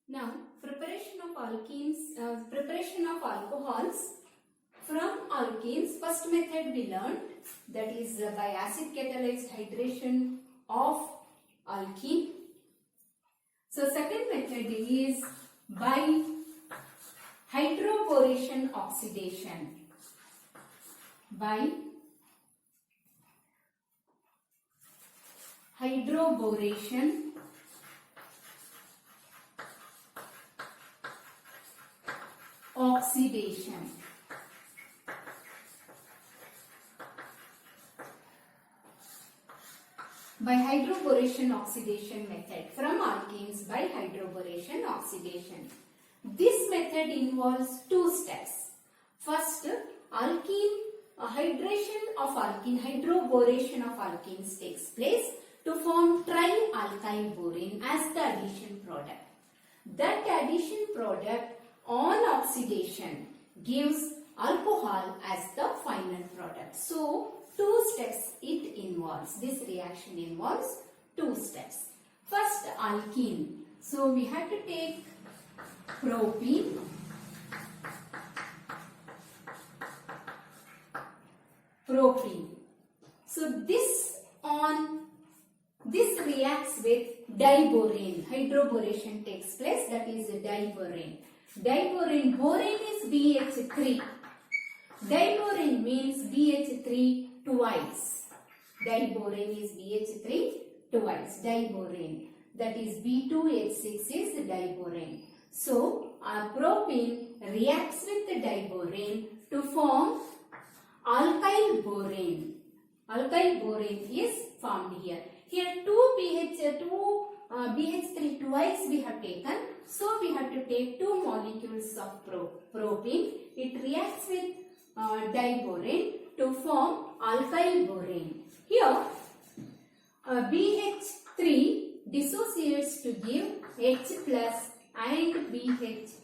Now, preparation of alcohols from alkenes. First method we learned, that is by acid catalyzed hydration of alkene. So second method is by hydroboration oxidation. By hydroboration oxidation. By hydroboration oxidation method, from alkenes by hydroboration oxidation. This method involves two steps. First, hydroboration of alkenes takes place to form trialkyl borane as the addition product. That addition product on oxidation gives alcohol as the final product. So, two steps it involves. This reaction involves two steps. First, alkene. So, we have to take propene, So, this reacts with diborane. Hydroboration takes place, that is diborane. Borane is BH3. Diborane means BH3 twice. Diborane is BH3 twice. Diborane. That is B2H6 is diborane. So, our propene reacts with the diborane to form alkyl borane. Alkyl borane is formed here. Here BH3 twice we have taken. So, we have to take two molecules of propene. It reacts with diborane to form alkyl borane. Here, BH3 dissociates to give H plus and BH2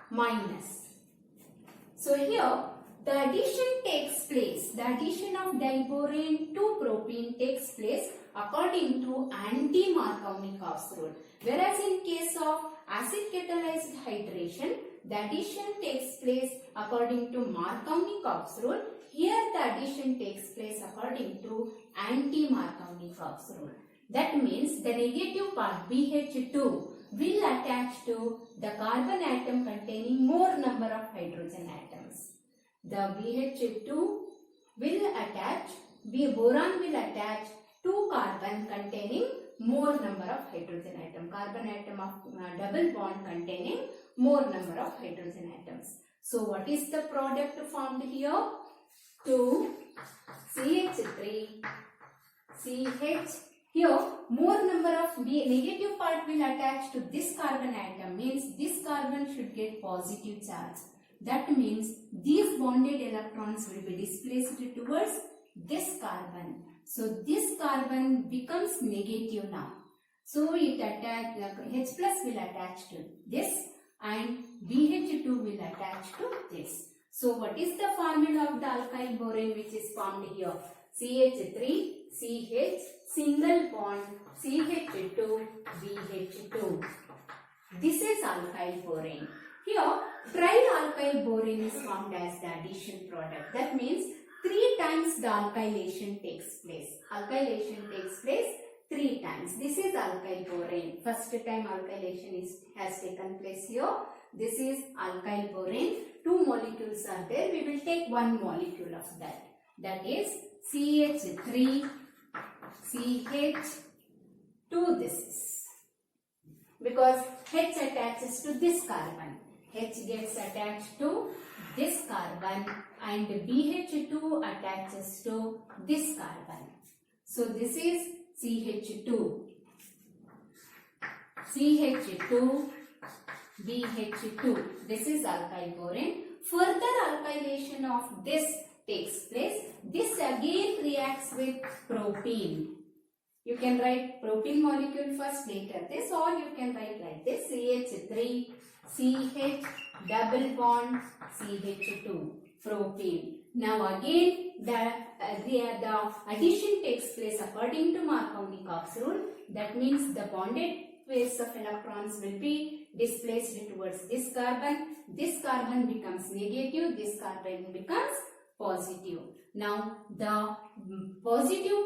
minus. So, here the addition takes place. The addition of diborane to propene takes place according to anti-Markovnikov's rule. Whereas in case of acid catalyzed hydration, the addition takes place according to Markovnikov's rule. Here the addition takes place according to anti-Markovnikov's rule. That means the negative part BH2 will attach to the carbon atom containing more number of hydrogen atoms. The BH2 will attach, boron will attach to carbon containing more number of hydrogen atom. Carbon atom of double bond containing more number of hydrogen atoms. So, what is the product formed here? 2 CH3 CH. Here, more number of negative part will attach to this carbon atom, means this carbon should get positive charge. That means these bonded electrons will be displaced towards this carbon. So, this carbon becomes negative now. So, it attach, H plus will attach to this and BH2 will attach to this. So, what is the formula of the alkyl borane which is formed here? CH3 CH single bond CH2 BH2. This is alkyl borane. Here, trialkyl borane is formed as the addition product. That means 3 times the alkylation takes place. Alkylation takes place 3 times. This is alkyl borane. First time alkylation has taken place here. This is alkyl borane. 2 molecules are there. We will take 1 molecule of that. That is CH3 CH to this. Because H attaches to this carbon. H gets attached to this carbon and BH2 attaches to this carbon. So, this is CH2. CH2 BH2. This is alkyl borane. Further alkylation of this takes place. This again reacts with propene. You can write propene molecule first, later this, or you can write like this: CH3 CH double bond CH2 propane. Now again the addition takes place according to Markovnikov's rule. That means the bonded pairs of electrons will be displaced towards this carbon. This carbon becomes negative, this carbon becomes positive. Now the positive,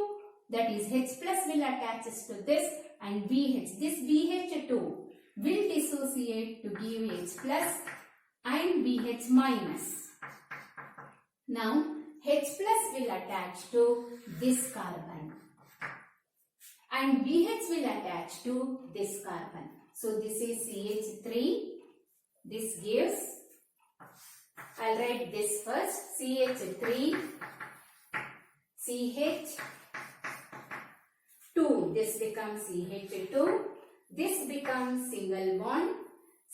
that is H plus, will attach to this, and BH, this BH2 will dissociate to give H plus and BH minus. Now H plus will attach to this carbon and BH will attach to this carbon. So this is CH3. This gives, I'll write this first, CH3, CH2. This becomes CH2. This becomes single bond,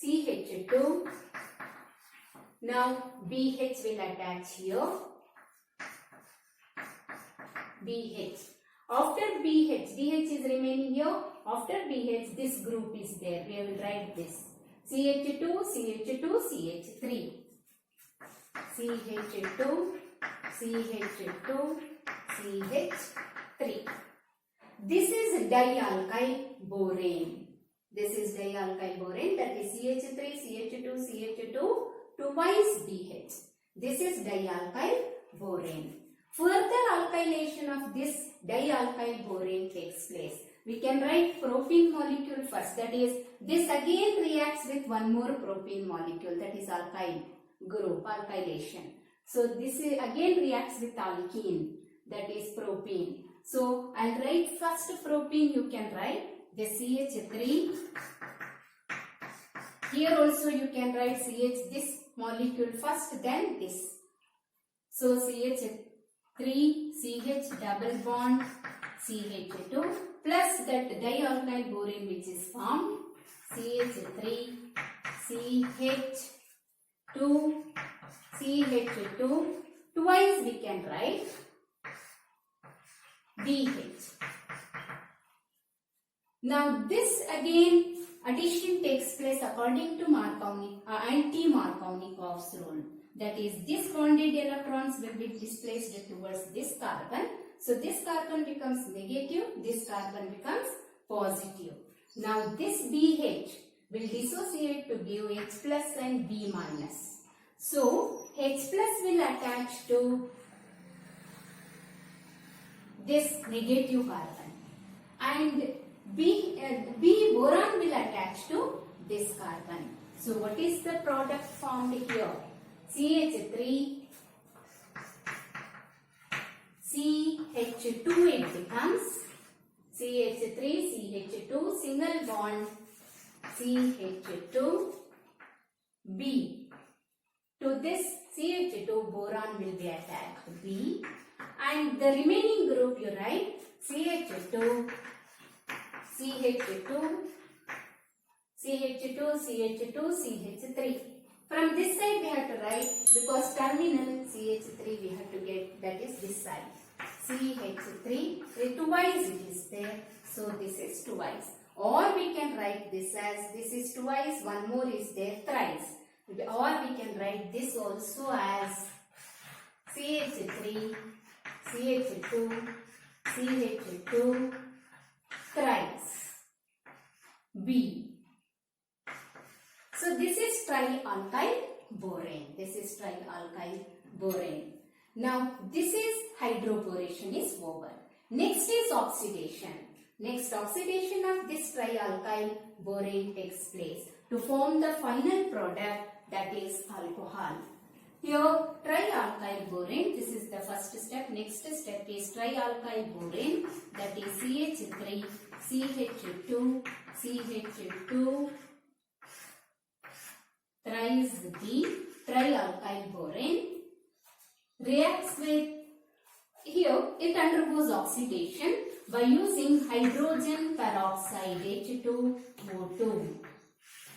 CH2. Now BH will attach here. BH. After BH, BH is remaining here. After BH, this group is there. We will write this. CH2, CH2, CH3. CH2, CH2, CH3. This is dialkyl borane. This is dialkyl borane, that is CH3, CH2, CH2, twice BH. This is dialkyl borane. Further alkylation of this dialkyl borane takes place. We can write propene molecule first, that is, this again reacts with one more propene molecule, that is alkyl group, alkylation. So this again reacts with alkene, that is propene. So I'll write first propene, you can write the CH3. Here also you can write CH, this molecule first, then this. So CH3, CH double bond, CH2 plus that dialkyl borane which is formed, CH3, CH2, CH2, twice we can write BH. Now this again addition takes place according to Markovnikov, anti-Markovnikov's rule. That is, this bonded electrons will be displaced towards this carbon. So this carbon becomes negative, this carbon becomes positive. Now this BH will dissociate to give H plus and B minus. So H plus will attach to this negative carbon and B boron will attach to this carbon. So what is the product formed here? CH3, CH2 it becomes, CH3, CH2, single bond, CH2, B. To this CH2 boron will be attached, B, and the remaining group you write CH2, CH2, CH2, CH2, CH3. From this side we have to write, because terminal CH3 we have to get, that is this side. CH3, twice it is there, so this is twice. Or we can write this as, this is twice, one more is there, thrice. Or we can write this also as CH3, CH2, CH2, thrice, B. So this is trialkyl borane. This is trialkyl borane. Now this is hydroboration is over. Next is oxidation. Next, oxidation of this trialkyl borane takes place to form the final product, that is alcohol. Here trialkyl borane, this is the first step. Next step is trialkyl borane, that is CH3, CH2, CH2, thrice B, trialkyl borane, reacts with, here it undergoes oxidation by using hydrogen peroxide H2O2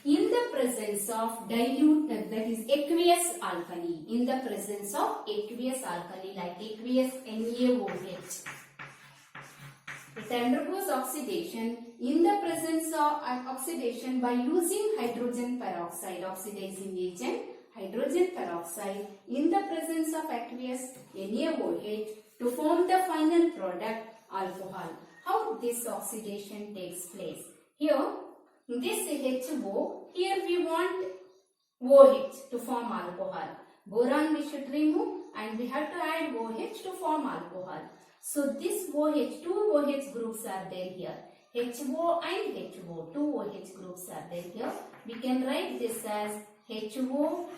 in the presence of dilute, that is aqueous alkali, in the presence of aqueous alkali like aqueous NaOH. It undergoes oxidation in the presence of oxidation by using hydrogen peroxide, oxidizing agent hydrogen peroxide in the presence of aqueous NaOH to form the final product alcohol. How this oxidation takes place? Here this HO, here we want OH to form alcohol. Boron we should remove and we have to add OH to form alcohol. So this OH, two OH groups are there here. HO and HO, two OH groups are there here. We can write this as HO,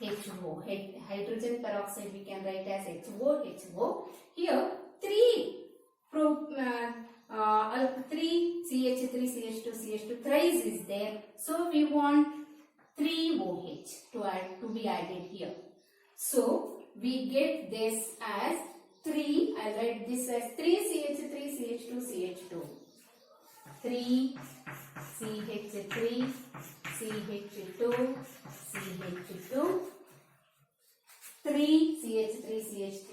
HO. Hydrogen peroxide we can write as HO, HO. Here three CH3, CH2, thrice is there. So we want 3 OH to be added here. So we get this as 3. I write this as 3 CH3, CH2, CH2. 3 CH3, CH2, CH2. 3 CH3, CH3,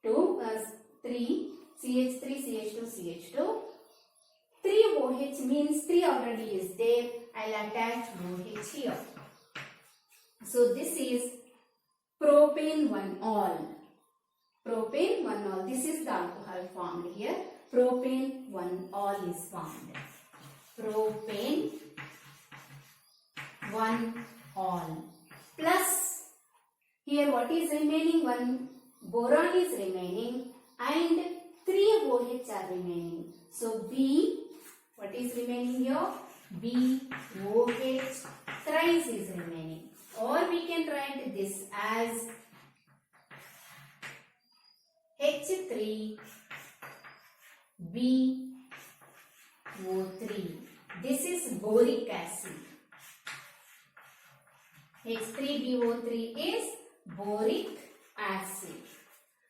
CH2 as 3 CH3, CH2, CH2. 3 OH means 3 already is there. I'll attach OH here. So this is propane 1-ol. Propane 1-ol. This is the alcohol formed here. Propane 1-ol is formed. Propane 1-ol. Plus, here what is remaining? 1 boron is remaining and 3 OH are remaining. So B, what is remaining here? B OH thrice is remaining. Or we can write this as H3 BO3. This is boric acid. H3BO3 is boric acid.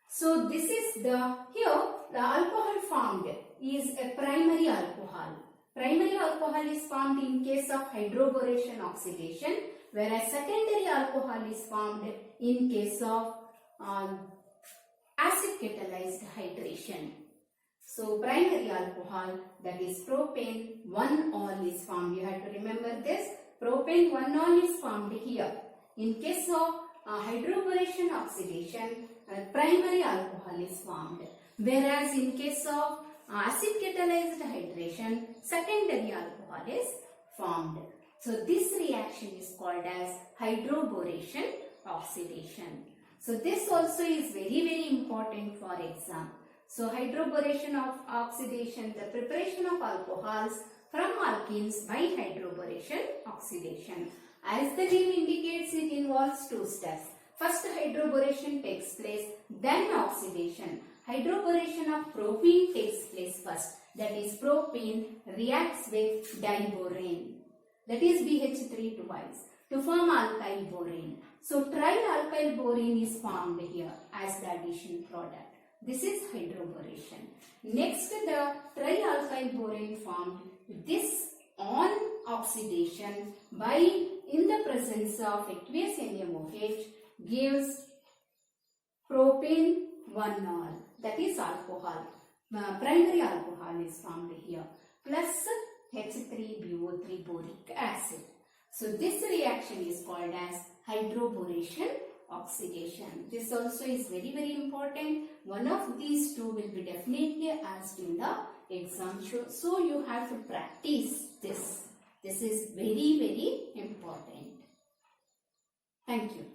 So this is the alcohol formed is a primary alcohol. Primary alcohol is formed in case of hydroboration oxidation, whereas secondary alcohol is formed in case of acid catalyzed hydration. So primary alcohol, that is propane 1-ol is formed. You have to remember this. Propane 1-ol is formed here. In case of hydroboration oxidation, primary alcohol is formed. Whereas in case of acid catalyzed hydration, secondary alcohol is formed. So this reaction is called as hydroboration oxidation. So this also is very important for exam. So hydroboration of oxidation, the preparation of alcohols from alkenes by hydroboration oxidation. As the name indicates, it involves 2 steps. First hydroboration takes place, then oxidation. Hydroboration of propene takes place first. That is, propene reacts with diborane. That is BH3 twice to form alkyl borane. So trialkyl borane is formed here as the addition product. This is hydroboration. Next, the trialkyl borane formed this on oxidation by in the presence of aqueous NaOH gives propane 1-ol. That is alcohol. Primary alcohol is formed here plus H3BO3 boric acid. So this reaction is called as hydroboration oxidation. This also is very important. One of these two will be definitely asked in the exam. So you have to practice this. This is very important. Thank you.